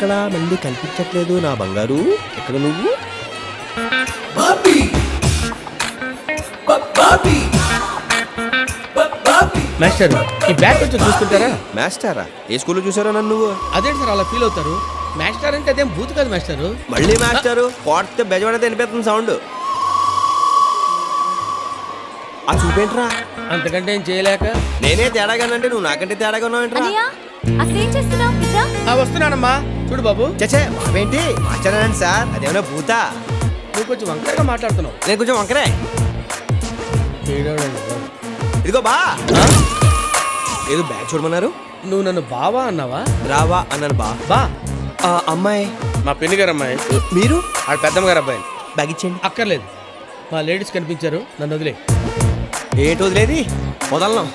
ఎక్కడ మళ్ళీ కనిపించట్లేదు నా బంగారు, ఎక్కడ నువ్వు? మాస్టర్ ఈ బ్యాగ్ కొంచెం చూసుకుంటారా? మాస్టరా? ఏ స్కూల్లో చూసారో నన్ను నువ్వు? అదేంటి సార్ అలా ఫీల్ అవుతారు? మాస్టర్ అంటే అదేం బూత్ కాదు మాస్టర్. మళ్ళీ మాస్టరు కోడితే బెజవాడ వినిపిస్తుంది సౌండ్. ఆ చూపేంట్రా? అంతకంటే ఏం చేయలేక నేనే తేడాగానంటే నువ్వు నాకంటే తేడాగా ఉన్నావేంట్రా? వస్తున్నానమ్మా. చూడు బాబు. చచ్చే బాబేంటి మాస్టరేనండి సార్, అదేమన్నా భూతా? నువ్వు కొంచెం వంకరగా మాట్లాడుతున్నావు. నేను కొంచెం వంకరే. ఇదిగో బా, ఏదో బ్యాగ్ చూడమన్నారు. నువ్వు నన్ను బావా అన్నావా? రావా అన్నాను. బా బా అమ్మాయి మా పెళ్లి గారు అమ్మాయి. మీరు? ఆ పెద్దమ్మ గారు అబ్బాయి. బ్యాగ్ ఇచ్చేయండి. అక్కర్లేదు, మా లేడీస్ కనిపించారు, నన్ను వదిలే. ఏంటి వదిలేది? వదలను.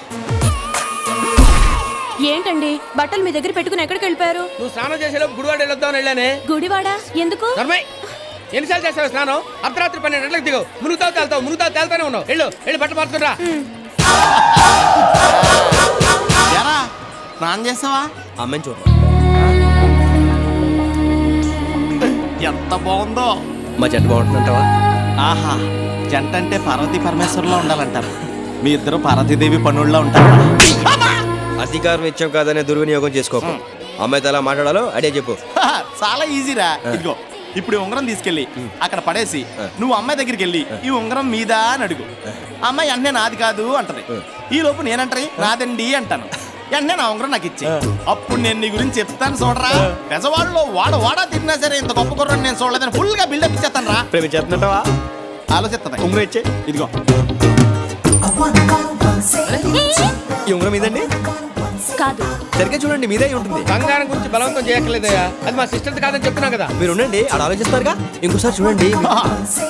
ఏంటండి బట్టలు మీ దగ్గర పెట్టుకుని ఎక్కడికి వెళ్ళిపోయారు? నువ్వు స్నానం చేసేలోపు గుడివాడ వెళ్ళొద్దామని వెళ్ళానే. గుడివాడ ఎందుకు? ఎన్నిసార్లు చేస్తావు స్నానం? అర్ధరాత్రి 12 గంటలకు దిగవు. మునుగుతావు తేల్తానే ఉన్నావు. వెళ్ళి బట్టలు మార్చుకురా. స్నానం చేస్తావా? అమ్మాయిని చూడ. ఎంత బాగుందో. మా జంట బాగుంటుందంటావా? ఆహా, జంట అంటే పార్వతీ పరమేశ్వరులో ఉండాలంటారు. మీ ఇద్దరు పార్వతీదేవి పనుల్లో ఉంటారు. అధికారం ఇచ్చాం కాదనే దుర్వినియోగం చేసుకోకు. అమ్మాయితో ఎలా మాట్లాడాలో అడే చెప్పు. చాలా ఈజీరా. ఇదిగో ఇప్పుడు ఉంగరం తీసుకెళ్ళి అక్కడ పడేసి నువ్వు అమ్మాయి దగ్గరికి వెళ్ళి ఈ ఉంగరం మీదా అని అడుగు. అమ్మాయి అన్నే నాది కాదు అంటది. ఈ లోపు నేనంటది నాదండి అంటాను. అన్నే నా ఉంగరం నాకు ఇచ్చి అప్పుడు నేను నీ గురించి చెప్తాను చూడరా. పెసవాడలో వాడా తిన్నా సరే ఇంత గొప్ప కుర్రని నేను చూడలేదని ఫుల్ గా బిల్డప్ ఇచ్చేస్తాను రా. ప్రేమించేస్తున్నట్టవా? ఆలోచిస్తా. ఉంగరం ఇచ్చే. ఇదిగో ఈ ఉంగరం ఇదండి కాదు. సరిగ్గా చూడండి, మీదే ఉంటుంది. బంగారం గురించి బలవంతం చేయట్లేదయ్యా, అది మా సిస్టర్ కాదని చెప్తున్నా కదా. మీరు ఉండండి, ఆడ ఆలోచిస్తారుగా. ఇంకోసారి చూడండి.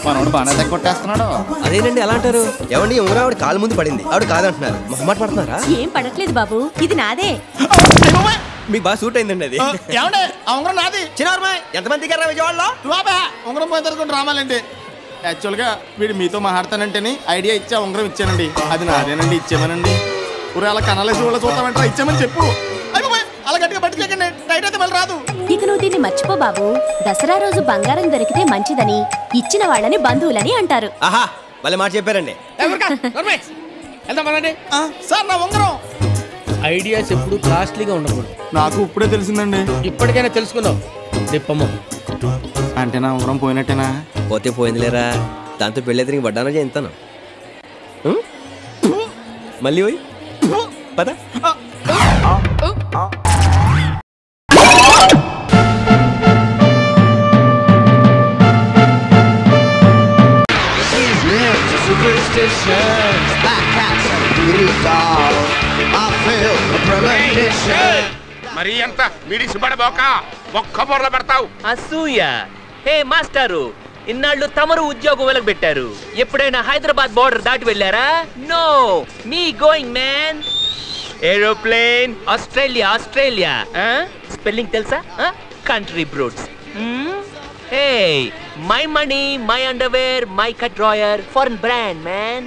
మనోడు బాగా కొట్టేస్తున్నాడు. అదేనండి అలా అంటారు. ఏమండి ఉంగరం ఆవిడ కాలు ముందు పడింది, ఆవిడ కాదంటున్నారు. మొహమాట పడుతున్నారా? ఏం పడట్లేదు బాబు, ఇది నాదే. మీకు బాగా సూట్ అయిందండి అది. ఏమంటే ఆ ఉంగరం నాది. చిన్నారమ్మాయి ఎంతమంది దిగారా విజయవాడలో? ఉంగరం పోయి తరుచుకుంటూ రామాలండి. యాక్చువల్గా వీడు మీతో మాట్లాడతానంటేనే ఐడియా ఇచ్చా ఉంగరం ఇచ్చానండి. అది నాదేనండి, ఇచ్చామనండి. ఊరు అలా కనాలేసి వాళ్ళ చూద్దామంటారా, ఇచ్చామని చెప్పు. అలా గట్టిగా పట్టుకోకండి, టైట్ అయితే మళ్ళీ రాదు. ఇక నువ్వు దీన్ని మర్చిపో బాబు. దసరా రోజు బంగారం దొరికితే మంచిదని ఇచ్చిన వాళ్ళని బంధువులని అంటారు. ఆహా, మళ్ళీ మాట చెప్పారండి. సార్ నా ఉంగరం. ఐడియాస్ ఎప్పుడు కాస్ట్లీగా ఉండకూడదు. నాకు ఇప్పుడే తెలిసిందండి. ఇప్పటికైనా తెలుసుకున్నావు. దిప్పమ్మ అంటే నా ఉంగరం పోయినట్టేనా? పోతే పోయిందిలేరా, దాంతో పెళ్ళెదిరికి పడ్డానో చేస్తాను. మళ్ళీ పోయి పద. మరి ఎంత మీడిసి పడబోక ఒక్క బొర్ర పెడతావు. అసూయ. హే మాస్టారు, ఇన్నాళ్ళు తమరు ఉద్యోగం వెలగబెట్టారు. ఎప్పుడైనా హైదరాబాద్ బోర్డర్ దాటి వెళ్ళారా? No, me going man. Aeroplane. Australia. Spelling తెలుసా? Country brutes. Hey, my money, my underwear, my cut drawer, foreign brand man.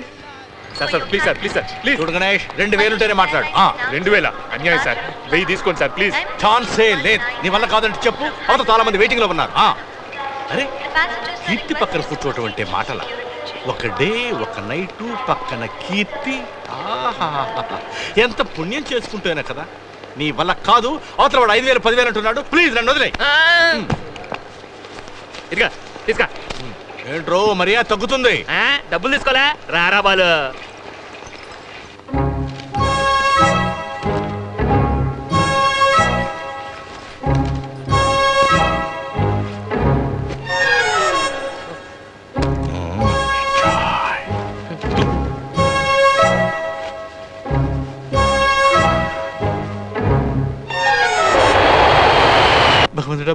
Sir please చూడు గణేష్, 2000 ఉంటేనే మాట్లాడు. 2000 అన్యాయం సార్, 1000 తీసుకోండి సార్ ప్లీజ్. ఛాన్సే లేదు, నీ వల్ల కాదంటే చెప్పు. అవత చాలా మంది వెయిటింగ్ లో ఉన్నారు. అరే, కీర్తి పక్కన కూర్చోవటం అంటే మాటల. ఒక డే ఒక నైటు పక్కన కీర్తి. ఎంత పుణ్యం చేసుకుంటేనే కదా. నీ వల్ల కాదు. అవతల వాడు 5000 10,000 అంటున్నాడు. ప్లీజ్ నన్ను వదిలే. ఇదిగా తీసుకా. ఏంట్రో మర్యాద తగ్గుతుంది. డబ్బులు తీసుకోలే రారా బాలు.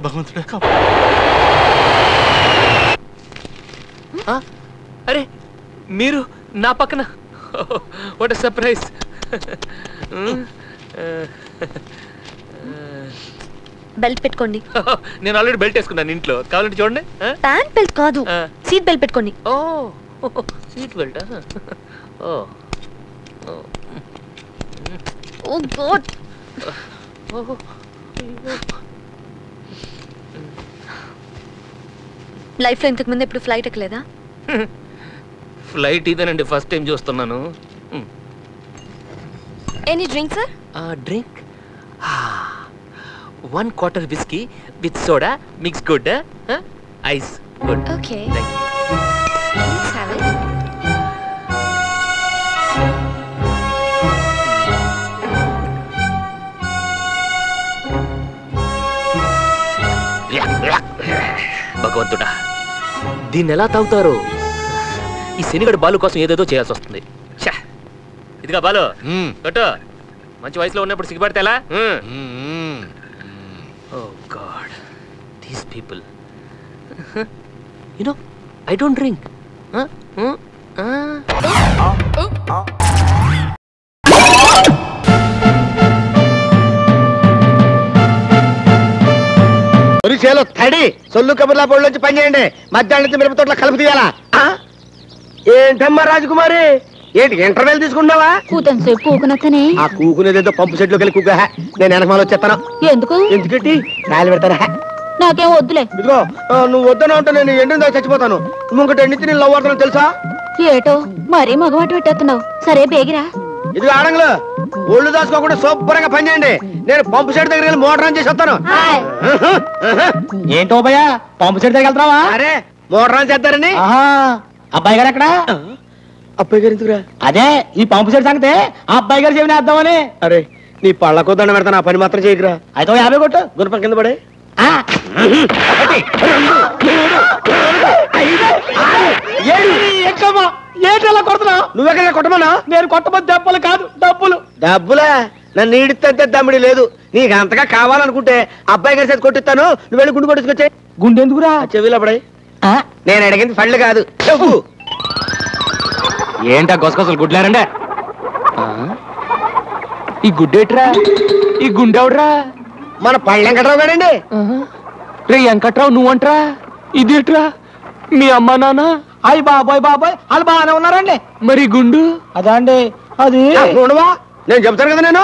భగవంతుడా. అరే, మీరు నా పక్కన. What surprise. బెల్ట్ పెట్టుకోండి. నేను ఆల్రెడీ బెల్ట్ వేసుకున్నాను ఇంట్లో, కావాలంటే చూడండి. ప్యాంట్ బెల్ట్ కాదు, సీట్ బెల్ట్ పెట్టుకోండి. ఓ, సీట్ బెల్ట్. ఓ గాడ్. లైఫ్ లో ఇంతకు ముందు ఎప్పుడు ఫ్లైట్ ఎక్కలేదా? ఫ్లైట్ ఇదేనండి, ఫస్ట్ టైం చూస్తున్నాను. Any drink sir? Drink 1 quarter whiskey with soda mix good, ice good. Okay. Thank you. Let's have it. భగవంతుడా, దీన్ని ఎలా తాగుతారు? ఈ శనిగడి బాలు కోసం ఏదేదో చేయాల్సి వస్తుంది. ఇదిగా బాలు కొట్టు. మంచి వయసులో ఉన్నప్పుడు సిగ్గుపడితే ఎలా? Oh God, these people. You know, I don't drink. చేలో తడి సొల్లు కబుర్లా పొడిలోంచి పని చేయండి. మధ్యాహ్నం నుంచి మిరప తోటలో కలుపు తీయాలా? ఏంటమ్మా రాజకుమారి, ఏంటి ఇంటర్వెల్ తీసుకుంటున్నావా? కూతంసేపు కూకునత్తనే. ఆ కూకునేదేదో పంపు సెట్లోకి వెళ్ళి కూక. నేను వెనకమాల వచ్చేస్తాను. ఎందుకు? ఎందుకంటే రాయలు పెడతారా? నాకేం వద్దులే. ఇదిగో నువ్వు వద్దన ఉంటే నేను ఎండిన చచ్చిపోతాను. నువ్వు ఇంకటి ఎండితే నేను లవ్ అవుతాను తెలుసా? ఏటో మరీ మగమాట పెట్టేస్తున్నావు. సరే బేగిరా. ఇది ఆడంగులు ఒళ్ళు దాచుకోకుండా శుభ్రంగా పని చేయండి. నేను పంపు సెట్ దగ్గర వెళ్ళి మోటార్ ఆన్ చేసి వస్తాను. ఏంటో భయ పంపు సెట్ దగ్గర వెళ్తావా? అరే మోటార్ ఆన్ చేద్దారని. అబ్బాయి గారు ఎక్కడ? అబ్బాయి గారు ఎందుకురా? అదే ఈ పంపు సెట్ సంగతే ఆ అబ్బాయి గారు చెవిని వేద్దామని. అరే నీ పళ్ళకు దండ పెడతాను, ఆ పని మాత్రం చేయకురా. అయితే 50 కొట్టు, గుణపం కింద పడే. ఏంటలా కొడుతున్నా? నువ్వెక్కడ కొట్టమన్నా? నేను కొట్టబోతు దెబ్బలు కాదు డబ్బులు. డబ్బులా? నన్ను ఈడితే దమ్మిడి లేదు. నీకు అంతగా కావాలనుకుంటే అబ్బాయి గారి చేతి కొట్టిస్తాను. నువ్వు వెళ్ళి గుండు కొట్టుకొచ్చే. గుండె ఎందుకురా? చెవిలో పడే. నేను అడిగింది పళ్ళు కాదు చెప్పు. ఏంటా గొసగొసలు గుడ్లారండే? ఈ గుడ్డేట్రా? ఈ గుండెవడ్రా? మన పళ్ళు వెంకట్రావు గారండి. రే వెంకట్రావు నువ్వంట్రా? ఇదేట్రా? మీ అమ్మ నాన్న? అయ్యి బాబాయ్ బాబాయ్ వాళ్ళు బాగానే ఉన్నారండి. మరి గుండు? అదా అండి అది చూడవా, నేను చెప్తాను కదా. నేను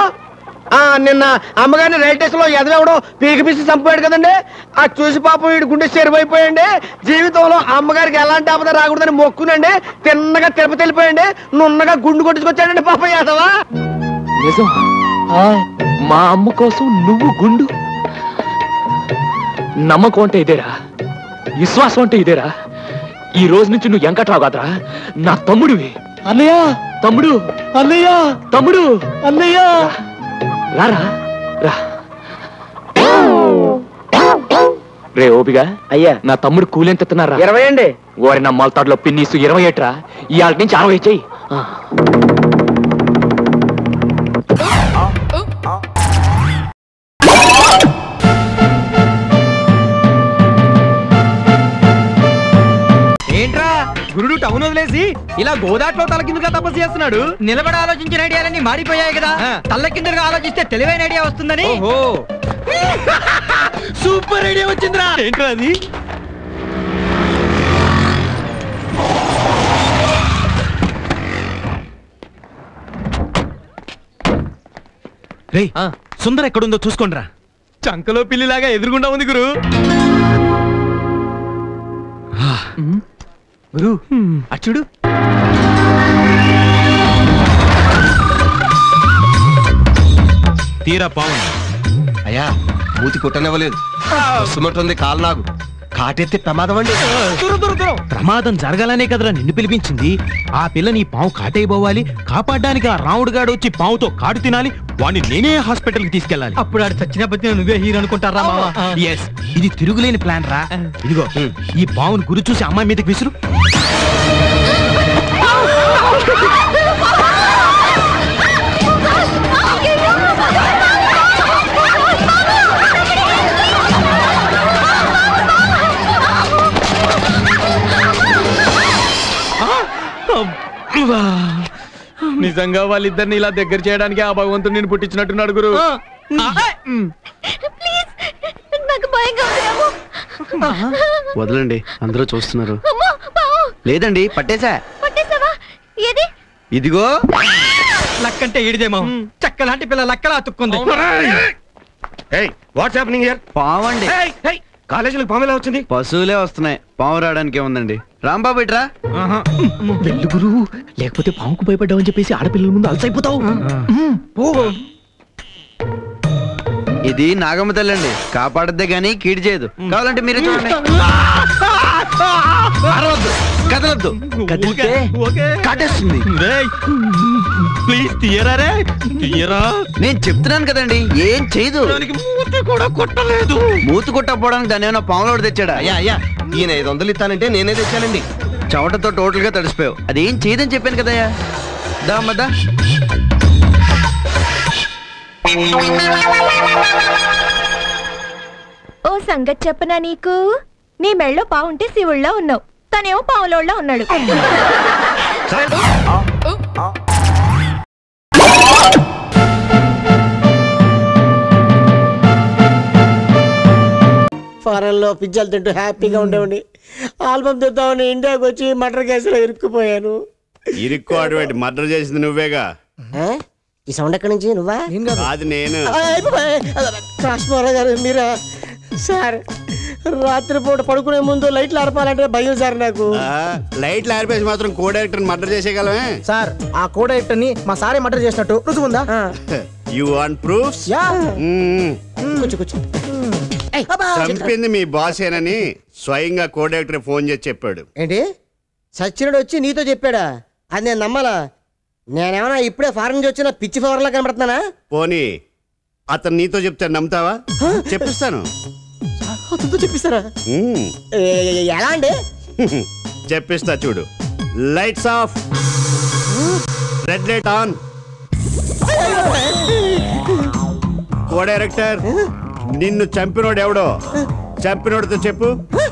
నిన్న అమ్మగారిని రైల్ స్టేషన్ లో ఎదవెవడో పీకి పీసి చంపాడు కదండి. అది చూసి పాపం వీడి గుండె చెరువైపోయండి. జీవితంలో అమ్మగారికి ఎలాంటి ఆపద రాకూడదని మొక్కునండి. తిన్నగా తిరుపతి వెళ్ళిపోయండి. నున్నగా గుండు కొట్టించుకొచ్చాడండి పాపం యాదవా. నిజం? మా అమ్మ కోసం నువ్వు గుండు? నమ్మకం అంటే ఇదేరా, విశ్వాసం అంటే ఇదేరా. ఈ రోజు నుంచి నువ్వు వెంకట్రావు కాదురా, నా తమ్ముడివి. అన్నయ్య తమ్ముడు, అన్నయ్య తమ్ముడు, అన్నయ్య రారా రా. రే ఓపిగా అయ్యా, నా తమ్ముడు కూలెంత ఎత్తున్నారా? 20 అండి. ఓరి నా మొలతాడులో పిన్నీసు 20 ఏట్రా. ఇవాళ నుంచి 60 చెయ్యి. ఏంట్రా గురుడు టౌన్ వదిలేసి ఇలా గోదాట్లో తల కిందుగా తపస్సు చేస్తున్నాడు? నిలబడి ఆలోచించిన ఐడియాలన్నీ మారిపోయాయి కదా. తల్ల కిందగా ఆలోచిస్తే తెలివైన ఐడియా వస్తుందని. సూపర్ ఐడియా వచ్చిందిరా. ఏంట్రా అది? రే సుందర ఎక్కడుందో చూసుకోండిరా. చంకలో పిల్లిలాగా ఎదురుగుండా ఉంది గురు. గురు అచ్చుడు. తీరా పావుంది అయ్యా. మూతి కుట్టనివ్వలేదు. సుమంటుంది కాలు నాకు కాటెత్తే ప్రమాదం అండి. ప్రమాదం జరగాలనే కదరా నిన్ను పిలిపించింది. ఆ పిల్లని పావు కాటైపోవాలి. కాపాడడానికి ఆ రాముడు గాడు వచ్చి పావుతో కాడు తినాలి. వాడిని నేనే హాస్పిటల్ కి తీసుకెళ్ళాలి. అప్పుడు ఆడు చచ్చినప్పటి నువ్వే హీరో అనుకుంటారా? ఇది తిరుగులేని ప్లాన్ రా. ఇదిగో ఈ పావును గురి చూసి అమ్మాయి మీదకి విసురు. నిజంగా వాళ్ళిద్దరిని ఇలా దగ్గర చేయడానికి ఆ భగవంతుడు నేను పుట్టించినట్టున్నాడు గురు. వదలండి, అందరూ చూస్తున్నారు. లేదండి పట్టేశా. ఇదిగో లక్కంటే ఏడిదేమో. చక్కలాంటి పిల్ల లక్కలా అతుక్కుంది. What's happening here? పావండి. కాలేజీలకు పాము ఎలా వచ్చింది? పశువులే వస్తున్నాయి, పాము రావడానికి ఉందండి. రాంబాబు ఇట్రా. వెళ్ళు గురు, లేకపోతే పాముకు భయపడ్డావని చెప్పేసి ఆడపిల్లల ముందు అలసైపోతావు. ఇది నాగమ్మ తల్లి అండి, కాపాడద్దే గానీ కీడు చేయదు. కావాలంటే మీరే చూడండి. కదలొద్దు, కదిలితే కాటేస్తుంది. ప్లీజ్ తీయరా రే, తీయరా. నేను చెప్తున్నాను కదండి, ఏం చేయదు. మూతి కూడా కొట్టలేదు. మూతి కొట్టకపోవడానికి దాన్ని ఏమైనా పాములోడు తెచ్చాడా? అయ్యా అయ్యా, ఈయన 500 ఇస్తానంటే నేనే తెచ్చానండి. చెమటతో టోటల్ గా తడిసిపోయావు. అదేం చేయదని చెప్పాను కదయ్యా. దా అమ్మద్దా. ఓ సంగతి చెప్పనా నీకు, నీ మెళ్ళో పావుంటే శివుళ్ళో ఉన్నావు, తనేమో పావులోళ్ళ ఉన్నాడు. ఫారెన్ లో పిజ్జాలు తింటూ హ్యాపీగా ఉండేవాడిని. ఆల్బమ్ తెద్దామని ఇండియాకి వచ్చి మర్డర్ కేసులో ఇరుక్కుపోయాను. ఇరుక్కోవడం మర్డర్ చేసింది నువ్వేగా? ఈ సౌండ్ ఎక్కడి నుంచి? నువ్వా? అది నేను. కాశ్మీరా గారు మీరా? సార్, రాత్రిపూట పడుకునే ముందు లైట్లు ఆర్పాలంటే భయం సార్ నాకు. లైట్లు ఆర్పేసి మాత్రం కో డైరెక్టర్ మర్డర్ చేసేయగలమే సార్? ఆ కో డైరెక్టర్ ని మా సారే మర్డర్ చేసినట్టు రుజువు ఉందా? You want proofs? చంపింది మీ బాస్ ఏనని స్వయంగా కో డైరెక్టర్ ఫోన్ చేసి చెప్పాడు. ఏంటి? సచ్చినుడు వచ్చి నీతో చెప్పాడా? అది నేను నమ్మాలా? నేనేమన్నా ఇప్పుడే ఫారెన్ నుంచి వచ్చిన పిచ్చి ఫవర్ లా కనబడుతున్నానా? పోనీ అతను నీతో చెప్తే నమ్ముతావా? చెప్పిస్తాను. అతనితో చెప్పిస్తారా? ఎలా అండి? చెప్పిస్తా చూడు. Lights off, red light on. Co director, నిన్ను చంపినోడు ఎవడో చంపినోడితో చెప్పు.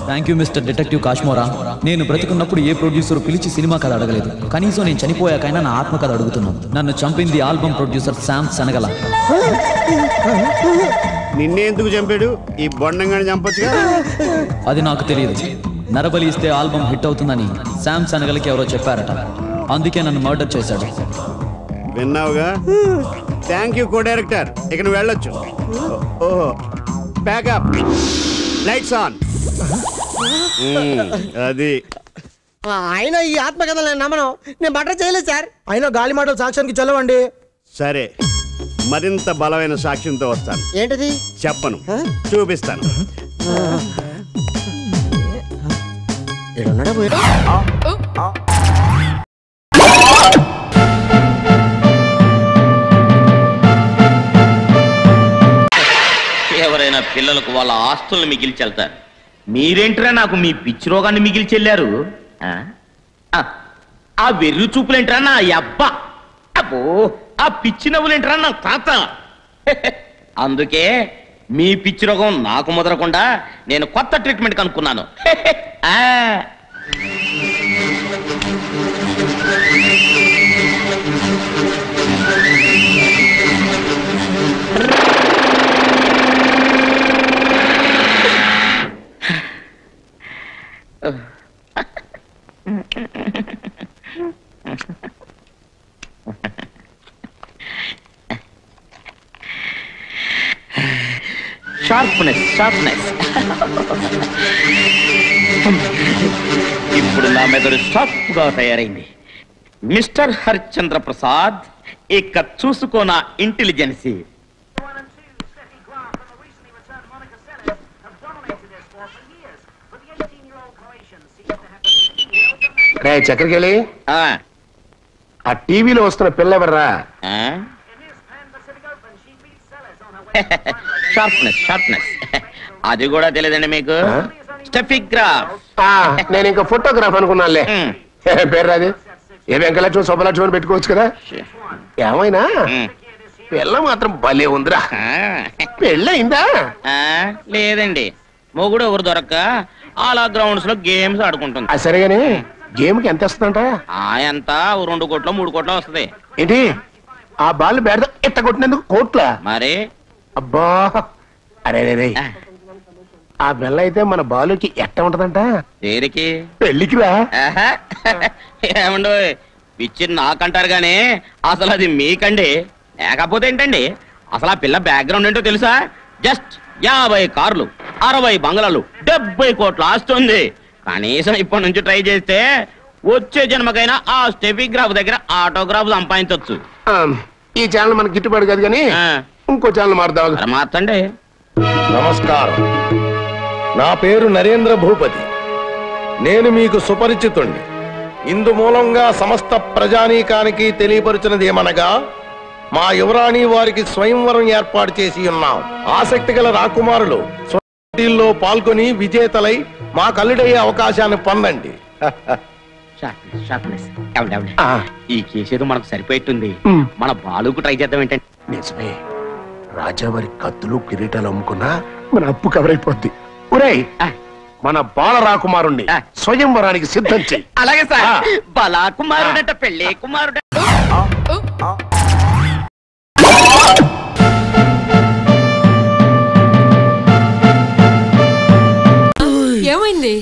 Thank you mister detective Kashmora. నేను బ్రతికున్నప్పుడు ఏ ప్రొడ్యూసర్ పిలిచి సినిమా కథ అడగలేదు. కనీసం నేను చనిపోయాకైనా నా ఆత్మ కథ అడుగుతున్నాను. నన్ను చంపింది ఆల్బమ్ ప్రొడ్యూసర్ శామ్ శనగల. నిన్నే ఎందుకు చంపాడు? ఈ బొండంగాని చంపొచ్చుగా. అది నాకు తెలియదు. నరబలి ఇస్తే ఆల్బమ్ హిట్ అవుతుందని శామ్ శనగలకి ఎవరో చెప్పారట. అందుకే నన్ను మర్డర్ చేశాడు. విన్నావుగా? Thank you co director. ఇక నువ్వు వెళ్ళొచ్చు. ఓహో, ప్యాకప్, లైట్స్ ఆన్. అది అయినా ఈ ఆత్మకథలు నేను నమ్మను. నేను మర్డర్ చేయలేదు సార్. అయినా గాలి మాటలు సాక్ష్యానికి చల్లవండి. సరే, మరింత బలమైన సాక్ష్యంతో వస్తాను. ఏంటిది? చెప్పను, చూపిస్తాను. ఎవరైనా పిల్లలకు వాళ్ళ ఆస్తులను మిగిల్చి వెళ్తారు. మీరేంట్రా నాకు మీ పిచ్చి రోగాన్ని మిగిల్చి వెళ్ళారు? ఆ వెర్రి చూపులేంట్రా నా అబ్బా? అబ్బో, ఆ పిచ్చి నవ్వులేంట్రా నా తాత? అందుకే మీ పిచ్చి రోగం నాకు ముదరకుండా నేను కొత్త ట్రీట్మెంట్ కనుక్కున్నాను. Sharpness, sharpness. ఇప్పుడు నా మెదడు షార్ప్ గా తయారైంది. మిస్టర్ హరిశ్చంద్ర ప్రసాద్, ఇక చూసుకో నా ఇంటెలిజెన్సీ. చక్కెరకెళ్ళి ఆ టీవీలో వస్తున్న పిల్ల ఎవర్రా? Sharpness, sharpness. అది కూడా తెలియదండి మీకు? స్టెఫిగ్రాఫ్. నేను ఇంకా ఫోటోగ్రాఫ్ అనుకున్నానులే. పేరు రాది? ఏ వెంకలక్ష్మి శుభలక్ష్మి అని పెట్టుకోవచ్చు కదా. ఏమైనా పిల్ల మాత్రం భలే ఉందిరా. పెళ్ళయిందా? లేదండి, మొగుడు ఎవరు దొరక్క అలా గ్రౌండ్స్ లో గేమ్స్ ఆడుకుంటుంది. సరేగాని గేమ్ కి ఎంత వస్తుందంట? ఎంత 2 కోట్లో 3 కోట్లో వస్తుంది. ఏంటి ఆ బాల్ బేడ ఎట్ట కొట్టినందుకు కోట్ల? మరి అబ్బా, అరే రే, ఆ బెల్ల అయితే మన బాలుకి ఎట్ట ఉంటదంట? దేనికి? పెళ్లికి రా. ఏమండో, పిచ్చి నాకంటారు గానీ అసలు అది మీకండి. లేకపోతే ఏంటండి, అసలు ఆ పిల్ల బ్యాక్గ్రౌండ్ ఏంటో తెలుసా? జస్ట్ 50 కార్లు, 60 బంగ్లాలు, 70 కోట్ల ఆస్తుంది. కనీసం ఇప్పటి నుంచి ట్రై చేస్తే వచ్చే జన్మకైనా ఆ స్టెఫిగ్రాఫ్ దగ్గర ఆటోగ్రాఫ్ సంపాదించవచ్చు. ఈ ఛానల్ మనకి గిట్టుబాటు కాదు కానీ ఇంకో ఛానల్ మారుదాం. మార్చండి. నమస్కారం, నా పేరు నరేంద్ర భూపతి. నేను మీకు సుపరిచితుణ్ణి. ఇందు మూలంగా సమస్త ప్రజానీకానికి తెలియపరుచినది ఏమనగా, మా యువరాణి వారికి స్వయంవరం ఏర్పాటు చేసి ఉన్నాం. ఆసక్తి గల రాకుమారులు పోటీల్లో పాల్గొని విజేతలై మా కల్లుడయ్యే అవకాశాన్ని పొందండి. ఈ కేసేదో మనకు సరిపోయింది. మన బాలుకు ట్రై చేద్దాం ఏంటంటే. నిజమే, రాజావారి కత్తులు కిరీటాలు అమ్ముకున్నా మన అప్పు కవర్ అయిపోద్ది. ఒరేయ్, మన బాలరాకుమారుణ్ణి స్వయంవరానికి సిద్ధం చెయ్యి. అలాగే సార్. బాలకుమారుడంట పెళ్ళే కుమారుడ. ఏమైంది?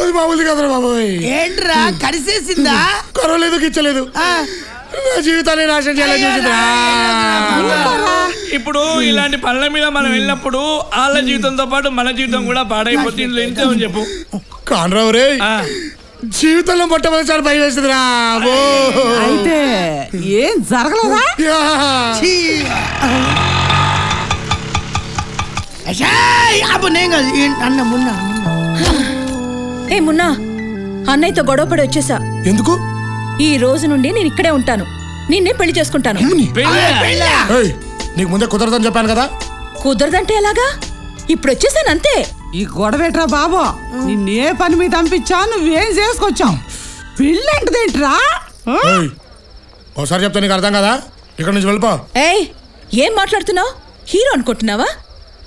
అది మామూలు కదరా బాబోయ్. ఏంట్రా కరిసేసిందా? కరవలేదు, గిచ్చలేదు, నా జీవితాన్ని నాశనం చేయాలని చూసిందిరా. ఇప్పుడు ఇలాంటి పనుల మీద మనం వెళ్ళినప్పుడు వాళ్ళ జీవితంతో పాటు మన జీవితం కూడా పాడైపోతుంది. ఇంట్లో ఎంతేమని చెప్పు. కానరావు రే, జీవితంలో మొట్టమొదటిసారి భయం వేస్తుందిరా. అయితే ఏం జరగలేదా? ఏ మున్నా, అన్నయ్యతో గొడవపడి వచ్చేసా. ఎందుకు? ఈ రోజు నుండి నేను ఇక్కడే ఉంటాను. నిన్నే పెళ్లి చేసుకుంటాను. నీకు ముందే కుదరదని చెప్పాను కదా. కుదరదంటే ఎలాగా? ఇప్పుడు వచ్చేసాను అంతే. ఈ గొడవేట్రా బాబు, నిన్నే పని మీద పంపించా, నువ్వేం చేసుకొచ్చావు? పెళ్ళంటదేంట్రా? ఒకసారి చెప్తే నీకు అర్థం కదా. ఇక్కడ నుంచి వెళ్ళిపో. ఏయ్, ఏం మాట్లాడుతున్నావు? హీరో అనుకుంటున్నావా?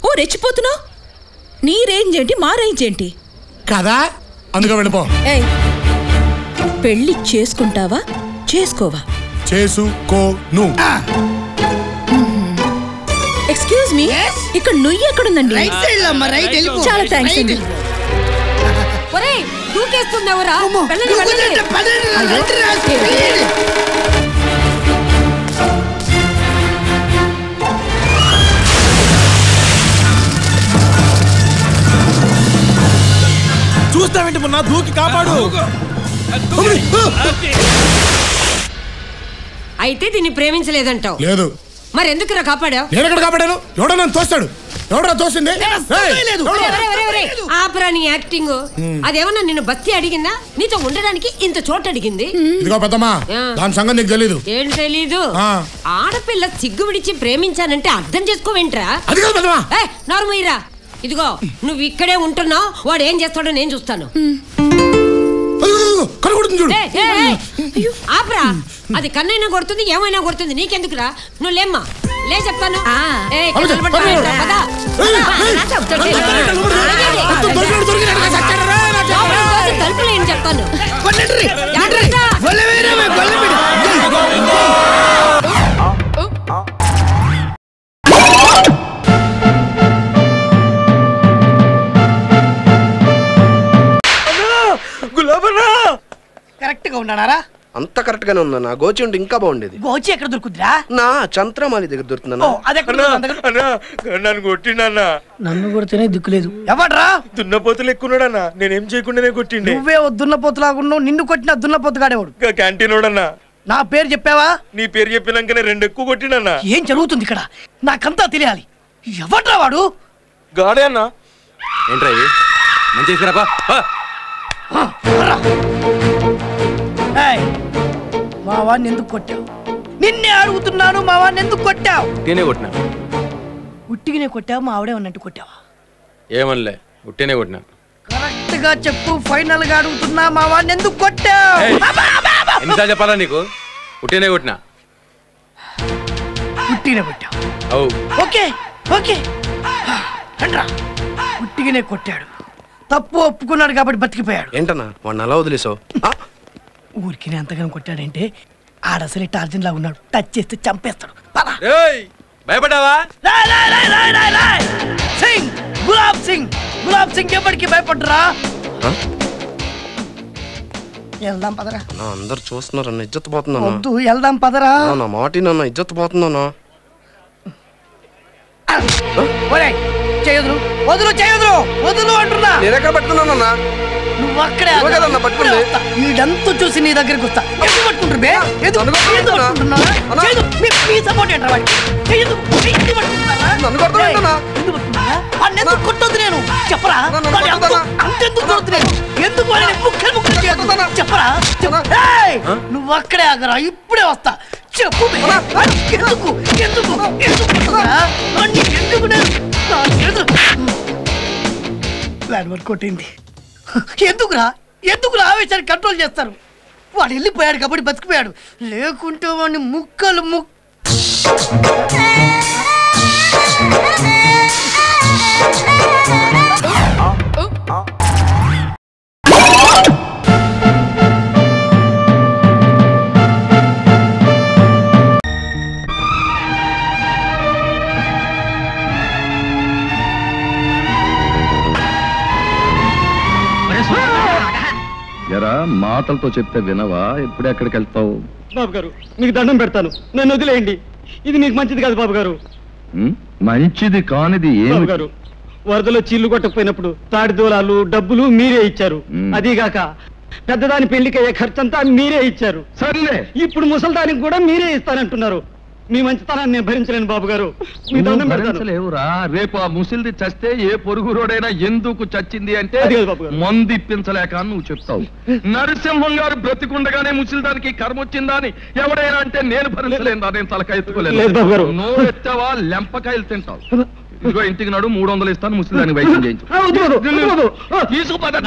ఓ రెచ్చిపోతున్నావు. నీ రేంజ్ ఏంటి, మా రేంజ్ ఏంటి కదా, అందుకే వెళ్ళిపో. ఏయ్, పెళ్లి చేసుకుంటావా చేసుకోవా? చేసుకోను. ఎక్స్క్యూజ్ మీ, ఇక్కడ నుయ్యి ఎక్కడుందండి? చాలా థ్యాంక్స్ అండి. ఒరేయ్, దూకేస్తుందెవరా? చూస్తావేంటి మొన్న, దూకి కాపాడు. అయితే దీన్ని ప్రేమించలేదంటావు? లేదు. మరెందుకురా కాపాడావు? నేను ఎక్కడ కాపాడాను? ఎవడో నన్ను తోస్తాడు. ఎవడో తోసింది? ఆపరా నీ యాక్టింగ్. అదేమన్నా నిన్ను బస్తి అడిగిందా? నీతో ఉండడానికి ఇంత చోటు అడిగింది. ఇదిగో పెద్దమ్మా, దాని సంగతి నీకు తెలీదు. ఏం తెలీదు? ఆడపిల్ల సిగ్గు విడిచి ప్రేమించానంటే అర్థం చేసుకోవేంట్రా? నార్మయ్యరా, ఇదిగో నువ్వు ఇక్కడే ఉంటున్నావు. వాడు ఏం చేస్తాడో నేను చూస్తాను. ఆపరా, అది కన్నైనా కొడుతుంది, ఏమైనా కొడుతుంది, నీకెందుకురా? నువ్వు లేమ్మా, లే చెప్తాను. తలుపులు ఏం చెప్తాను. కరెక్ట్ గా ఉన్నారా? అంత కరెక్ట్ గానే ఉన్నా. నా గోచి ఉంటే ఇంకా బాగుండేది. గోచి ఎక్కడ దొరుకుతుందిరా? నా చంద్రమాలి దగ్గర దొరుకుతుందా? నన్ను కొట్టిండన్నా. నన్ను కొడితేనే దిక్కులేదు. ఎవడ్రా? దున్నపోతులు ఎక్కున్నాడన్నా. నేనేం చేయకుండానే కొట్టిండే. నువ్వే దున్నపోతులాగున్నావు. నిన్ను కొట్టిన దున్నపోతు గాడేవాడు. క్యాంటీన్ వాడన్నా. నా పేరు చెప్పావా? నీ పేరు చెప్పినాకనే 2 ఎక్కువ కొట్టినన్నా. ఏం జరుగుతుంది ఇక్కడ? నాకంతా తెలియాలి. ఎవడ్రా వాడు? గాడే అన్నా. ఏంట్రా ఇది? మంచి మా వాడిని ఎందుకు కొట్టావు? నిన్నే అడుగుతున్నాను. మా వాడిని ఎందుకు కొట్టావు? ఉట్టినే కొట్టినా. ఉట్టిగానే కొట్టావు? మా ఆవిడే ఉన్నట్టు కొట్టావా? ఏమనలే, ఉట్టినే కొట్టినా. కరెక్ట్ గా చెప్పు. ఫైనల్ గా అడుగుతున్నా, మా వాడిని ఎందుకు కొట్టావు? ఎన్నిసార్లు చెప్పాలా నీకు? ఉట్టినే కొట్టినా. ఉట్టిగానే కొట్టావు? ఓకే ఓకే, ఉట్టిగానే కొట్టాడు. తప్పు ఒప్పుకున్నాడు కాబట్టి బతికిపోయాడు. ఏంటన్నా వాడిని అలా వదిలేసావు? ఊరికి ఎంతగానో కొట్టాడంటే ఆడసలే టార్జన్ లా ఉన్నాడు. టచ్ చేస్తే చంపేస్తాడు. భయపడ్డావా? సింగ్, గులాబ్ సింగ్, గులాబ్ సింగ్ ఎప్పటికీ భయపడ్డరా? వెళ్దాం పదరా. అందరు చూస్తున్నారు, అన్న ఇజ్జత్ పోతున్నా. వద్దు, వెళ్దాం పదరా. నా మాటి నన్న ఇజ్జత్ పోతుందన్నా. చేయదురు వదులు చేయదురు వదులు అంటున్నా. నేనెక్కడ పట్టుకున్నానన్నా? నువ్వు అక్కడే కదన్నా పట్టుకుంది. వీడంతా చూసి నీ దగ్గరికి వస్తా. ఎందుకు పట్టుకుంటారు బే? ఎందుకు పట్టుకుంటున్నారా? చేయదు. మీ సపోర్ట్ ఏంట్రా వాడికి? చేయదు. ఎందుకు పట్టుకుంటున్నారా? ఎందుకు కొట్టొద్దు నేను చెప్పరా? అంతెందుకు కొడుతు నేను? ఎందుకు వాడిని ముక్కలు ముక్కలు చేయదు చెప్పరా? నువ్వు అక్కడే ఆగరా, ఇప్పుడే వస్తా. చెప్పు ఎందుకు ఎందుకు ఎందుకు ఎందుకు ప్లాన్ వర్క్ కొట్టింది. ఎందుకురా ఎందుకురా ఆవేశాన్ని కంట్రోల్ చేస్తారు? వాడు వెళ్ళిపోయాడు కాబట్టి బతికిపోయాడు, లేకుంటే వాడిని ముక్కలు ఎరా మాటలతో చెప్తే వినవా? ఇప్పుడు ఎక్కడికి వెళ్తావు? బాబు గారు మీకు దండం పెడతాను, నన్ను వదిలేయండి. ఇది నీకు మంచిది కాదు బాబు గారు. మంచిది కానిది బాబు గారు, వరదలో చీళ్లు కొట్టకపోయినప్పుడు తాడి దూలాలు డబ్బులు మీరే ఇచ్చారు. అదీగాక పెద్దదాని పెళ్లికయ్యే ఖర్చంతా మీరే ఇచ్చారు. సర్లే, ఇప్పుడు ముసల్దానికి కూడా మీరే ఇస్తానంటున్నారు. మీ మంచితనాన్ని నేను భరించలేను బాబు గారు. మీ దండం పెడతాను. భరించలేవురా. రేపు ఆ ముసిల్ది చస్తే ఏ పొరుగు రోడైనా ఎందుకు చచ్చింది అంటే మందు ఇప్పించలేక నువ్వు చెప్తావు. నరసింహం గారు బ్రతికుండగానే ముసిల్దానికి కర్మ వచ్చిందా అని ఎవడైనా అంటే నేను భరించలేను. నేను తలకాయ ఎత్తుకోలేదు. నోరు ఎత్తావా లెంపకాయలు తింటావు. ఇదిగో ఇంటికి నాడు 300 ఇస్తాను, ముసిల్దానికి వైద్యం చేయించు. తీసుకుపోతా.